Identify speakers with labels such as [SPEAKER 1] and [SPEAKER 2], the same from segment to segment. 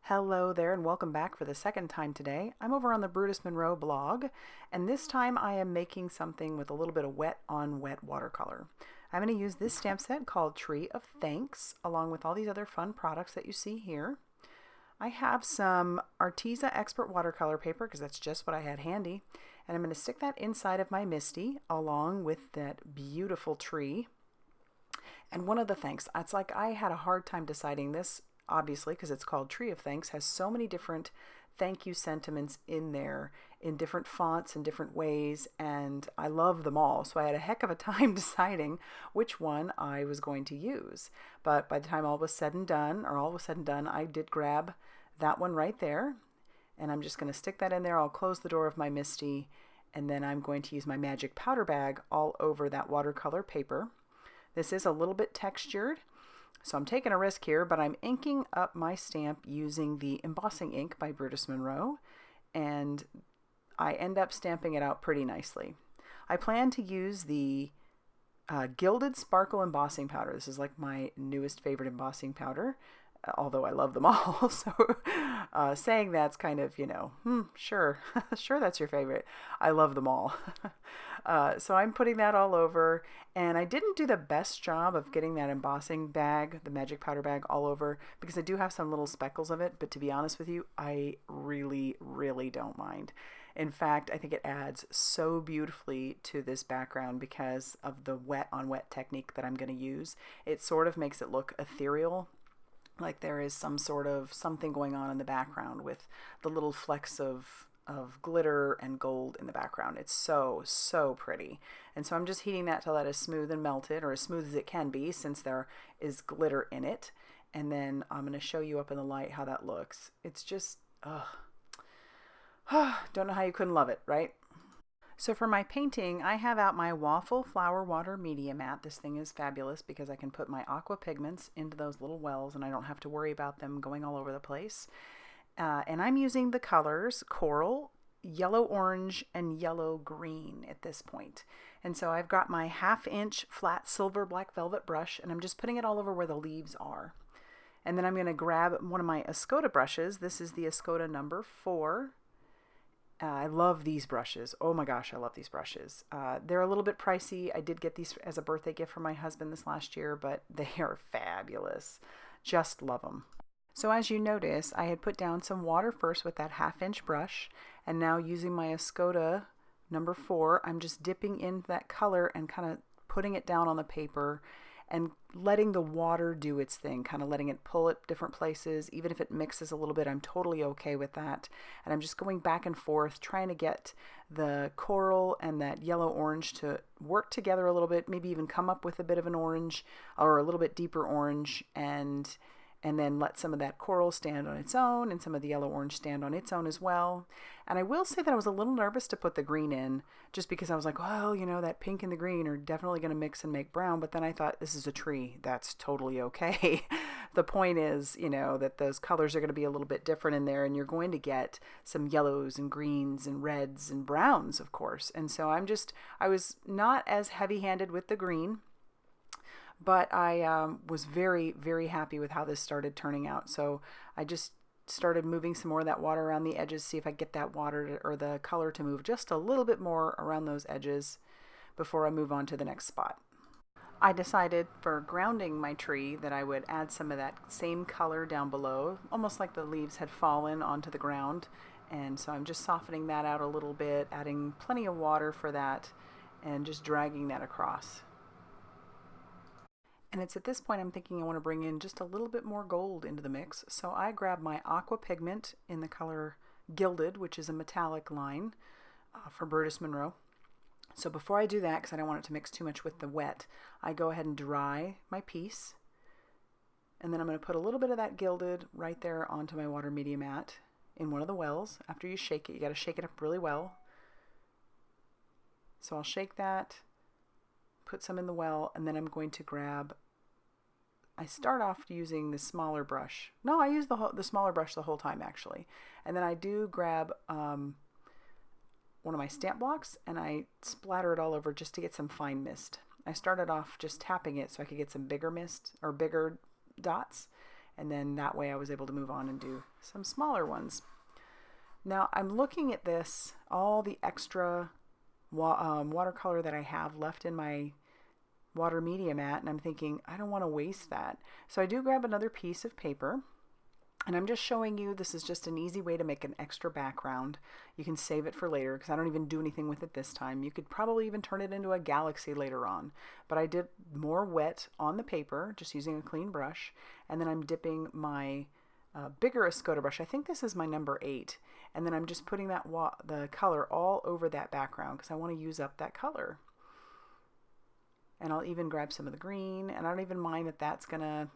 [SPEAKER 1] Hello there and welcome back for the second time today. I'm over on the Brutus Monroe blog, and this time I am making something with a little bit of wet on wet watercolor. I'm going to use this stamp set called Tree of Thanks along with all these other fun products that you see here. I have some ARTEZA Expert watercolor paper because that's just what I had handy, and I'm going to stick that inside of my Misty along with that beautiful tree. And one of the thanks, it's like I had a hard time deciding this, obviously, because it's called Tree of Thanks, has so many different thank you sentiments in there in different fonts and different ways, and I love them all. So I had a heck of a time deciding which one I was going to use. But by the time all was said and done, I did grab that one right there, and I'm just going to stick that in there. I'll close the door of my Misty, and then I'm going to use my magic powder bag all over that watercolor paper. This is a little bit textured, so I'm taking a risk here, but I'm inking up my stamp using the embossing ink by Brutus Monroe, and I end up stamping it out pretty nicely. I plan to use the Gilded Sparkle Embossing Powder. This is like my newest favorite embossing powder, although I love them all. So saying that's kind of, sure, sure that's your favorite. I love them all. So I'm putting that all over, and I didn't do the best job of getting that embossing bag, the magic powder bag, all over because I do have some little speckles of it, but to be honest with you, I really, really don't mind. In fact, I think it adds so beautifully to this background because of the wet on wet technique that I'm going to use. It sort of makes it look ethereal, like there is some sort of something going on in the background with the little flecks of glitter and gold in the background. It's so, so pretty. And so I'm just heating that till that is smooth and melted, or as smooth as it can be since there is glitter in it. And then I'm going to show you up in the light how that looks. It's just, don't know how you couldn't love it, right? So for my painting, I have out my Waffle Flower Water Media Mat. This thing is fabulous because I can put my Aqua pigments into those little wells and I don't have to worry about them going all over the place. And I'm using the colors Coral, Yellow Orange, and Yellow Green at this point. And so I've got my 1/2 inch flat silver black velvet brush, and I'm just putting it all over where the leaves are. And then I'm going to grab one of my Escoda brushes. This is the Escoda number 4. I love these brushes. Oh my gosh, I love these brushes. They're a little bit pricey. I did get these as a birthday gift from my husband this last year, but they are fabulous. Just love them. So as you notice, I had put down some water first with that 1/2 inch brush, and now using my Escoda number 4, I'm just dipping into that color and kind of putting it down on the paper and letting the water do its thing, kind of letting it pull at different places. Even if it mixes a little bit, I'm totally okay with that. And I'm just going back and forth, trying to get the coral and that yellow orange to work together a little bit, maybe even come up with a bit of an orange or a little bit deeper orange, and then let some of that coral stand on its own and some of the yellow orange stand on its own as well. And I will say that I was a little nervous to put the green in just because I was like, well, that pink and the green are definitely going to mix and make brown. But then I thought, this is a tree. That's totally okay. The point is, that those colors are going to be a little bit different in there, and you're going to get some yellows and greens and reds and browns, of course. And so I was not as heavy-handed with the green, but I was very, very happy with how this started turning out. So I just started moving some more of that water around the edges, see if I get that water or the color to move just a little bit more around those edges before I move on to the next spot. I decided for grounding my tree that I would add some of that same color down below, almost like the leaves had fallen onto the ground. And so I'm just softening that out a little bit, adding plenty of water for that, and just dragging that across. And it's at this point I'm thinking I want to bring in just a little bit more gold into the mix. So I grab my Aqua pigment in the color Gilded, which is a metallic line for Brutus Monroe. So before I do that, because I don't want it to mix too much with the wet, I go ahead and dry my piece. And then I'm going to put a little bit of that Gilded right there onto my water media mat in one of the wells. After you shake it, you got to shake it up really well. So I'll shake that, put some in the well, and then I'm going to grab, I start off using the smaller brush. No, I use the smaller brush the whole time actually. And then I do grab one of my stamp blocks and I splatter it all over just to get some fine mist. I started off just tapping it so I could get some bigger mist or bigger dots, And then that way I was able to move on and do some smaller ones. Now I'm looking at this, all the extra watercolor that I have left in my water media mat, and I'm thinking, I don't want to waste that. So I do grab another piece of paper, and I'm just showing you this is just an easy way to make an extra background. You can save it for later because I don't even do anything with it this time. You could probably even turn it into a galaxy later on. But I did more wet on the paper, just using a clean brush, and then I'm dipping my bigger Escoda brush. I think this is my number 8. And then I'm just putting the color all over that background because I want to use up that color. And I'll even grab some of the green, and I don't even mind that that's going to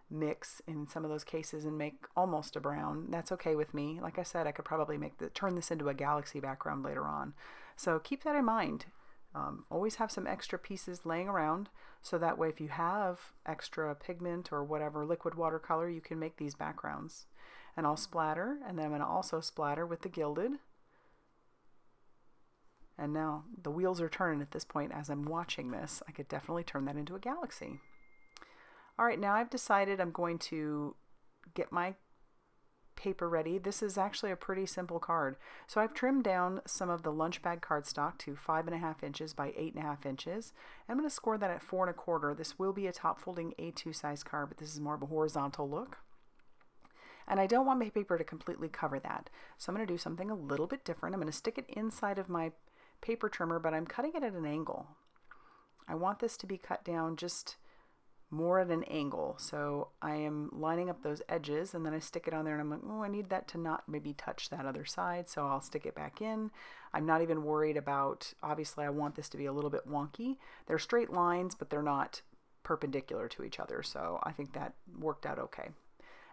[SPEAKER 1] mix in some of those cases and make almost a brown. That's okay with me. Like I said, I could probably turn this into a galaxy background later on. So keep that in mind. Always have some extra pieces laying around, so that way if you have extra pigment or whatever liquid watercolor, you can make these backgrounds. And I'll splatter, and then I'm going to also splatter with the Gilded. And now the wheels are turning at this point as I'm watching this. I could definitely turn that into a galaxy. All right, now I've decided I'm going to get my paper ready. This is actually a pretty simple card. So I've trimmed down some of the lunch bag cardstock to 5.5 inches by 8.5 inches. I'm going to score that at 4 1/4. This will be a top folding A2 size card, but this is more of a horizontal look. And I don't want my paper to completely cover that. So I'm going to do something a little bit different. I'm going to stick it inside of my paper trimmer, but I'm cutting it at an angle. I want this to be cut down just more at an angle. So I am lining up those edges, and then I stick it on there, and I'm like, oh, I need that to not maybe touch that other side, so I'll stick it back in. I'm not even worried about, obviously I want this to be a little bit wonky. They're straight lines, but they're not perpendicular to each other, so I think that worked out okay.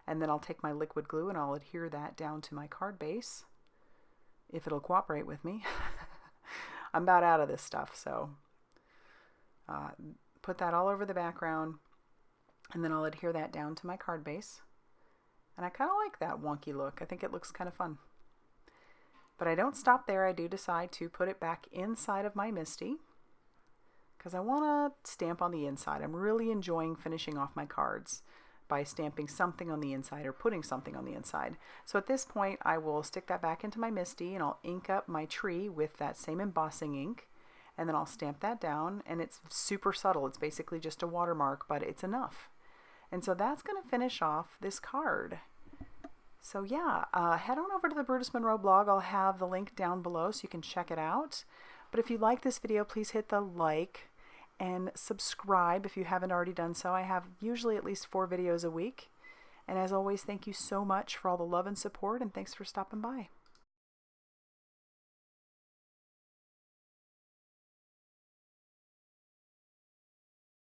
[SPEAKER 1] And then I'll take my liquid glue and I'll adhere that down to my card base, if it'll cooperate with me. I'm about out of this stuff, so put that all over the background, and then I'll adhere that down to my card base. And I kind of like that wonky look. I think it looks kind of fun. But I don't stop there. I do decide to put it back inside of my MISTI because I want to stamp on the inside. I'm really enjoying finishing off my cards by stamping something on the inside or putting something on the inside. So at this point, I will stick that back into my MISTI, and I'll ink up my tree with that same embossing ink, and then I'll stamp that down, and it's super subtle. It's basically just a watermark, but it's enough. And so that's going to finish off this card. So yeah, head on over to the Brutus Monroe blog. I'll have the link down below so you can check it out. But if you like this video, please hit the like and subscribe if you haven't already done so. I have usually at least 4 videos a week. And as always, thank you so much for all the love and support, and thanks for stopping by.